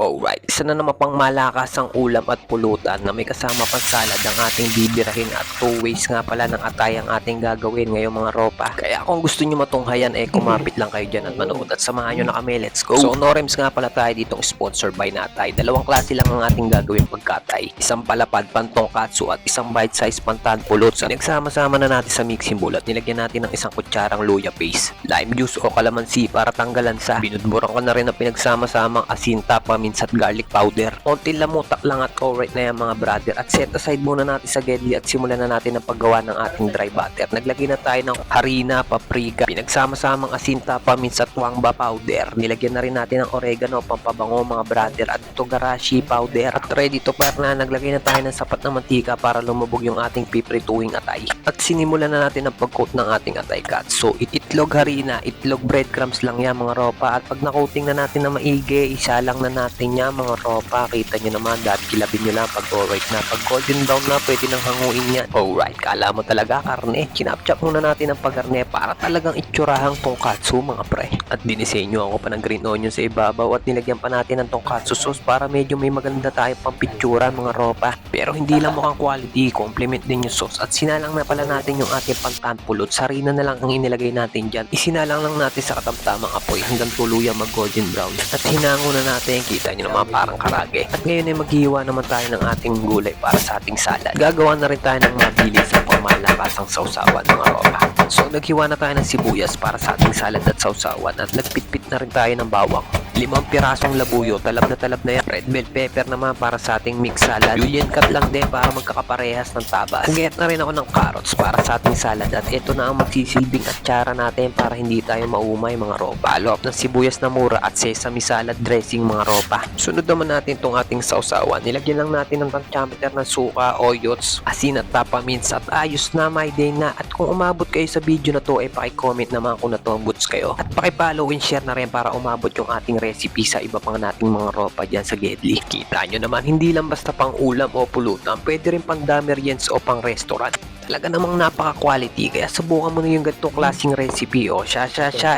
Alright, isa na naman pang malakasang ulam at pulutan na may kasama pang salad ang ating bibirahin at 2 ways nga pala ng atay ang ating gagawin ngayong mga ropa. Kaya kung gusto nyo matunghayan kumapit lang kayo dyan at manood at samahan nyo na kami, let's go! So Norems nga pala tayo ditong sponsored by Natay. Dalawang klase lang ang ating gagawin pagkatay. Isang palapad pantongkatsu at isang bite size pantan pulot. So nagsama-sama na natin sa mixing bowl at nilagyan natin ng isang kutsarang luya paste, lime juice o kalamansi para tanggalan sa. Binudburan ko na rin ang pinagsama-samang asin, paminta at garlic powder. Konti lamutak lang at alright na yan mga brother. At set aside muna natin sa gedli at simulan na natin ang paggawa ng ating dry butter. Naglagay na tayo ng harina, paprika, pinagsama-samang asinta, paminta at wangba powder. Nilagyan na rin natin ng oregano, pampabango mga brother, at togarashi powder. At ready to pair na. Naglagay na tayo ng sapat na mantika para lumubog yung ating piprituing atay. At sinimulan na natin ang pag-coat ng ating atay cut. So itlog harina, itlog breadcrumbs lang yan mga ropa. At pag na-coating na natin na maigi, isa lang na natin niya mga ropa. Kita nyo naman, dahil kilabin nyo lang pag alright na. Pag golden brown na, pwede nang hanguin yan. Alright, kala mo talaga karne. Kinapchap muna natin ang pagkarne para talagang itsurahang tongkatsu mga pre. At dinisenyo ako pa ng green onion sa ibabaw at nilagyan pa natin ng tongkatsu sauce para medyo may maganda tayo pang pictura mga ropa. Pero hindi lang mukhang quality, compliment din yung sauce. At sinalang na pala natin yung ating pantanpulot. Sarina na lang ang inilagay natin dyan. Isinalang lang natin sa katamtamang apoy hanggang tuluyang mag golden brown. At hinango na natin, kita nyo naman parang karage. At ngayon ay maghiwa naman tayo ng ating gulay para sa ating salad. Gagawa na rin tayo ng mabilis na pangmalakasang sausawan mga ropa. So naghiwa na tayo ng sibuyas para sa ating salad at sausawan at nagpitpit na rin tayo ng bawang. 5 pirasong labuyo, talab na yan. Red bell pepper naman para sa ating mixed salad. Julienne cut lang din para magkakaparehas ng tabas. Nagayat na rin ako ng carrots para sa ating salad at ito na ang magsisilbing atsara natin para hindi tayo maumay mga ropa. Follow up ng sibuyas na mura at sesame salad dressing mga ropa. Sunod naman natin itong ating sausawan. Nilagyan lang natin ng tantiameter ng suka, oyots, asin at papamints at ayos na, my day na. At kung umabot kayo sa video na to ay paki-comment naman kung natumboots kayo. At paki-follow and share na rin para umabot yung ating recipe sa iba pang nating mga ropa dyan sa Gedli. Kita nyo naman, hindi lang basta pang ulam o pulutan, pwede rin pang dameriens o pang restaurant. Talaga namang napaka-quality, kaya subukan mo na yung ganitong klaseng recipe o siya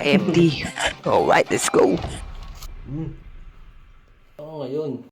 empty. Alright, let's go! Oo, ngayon.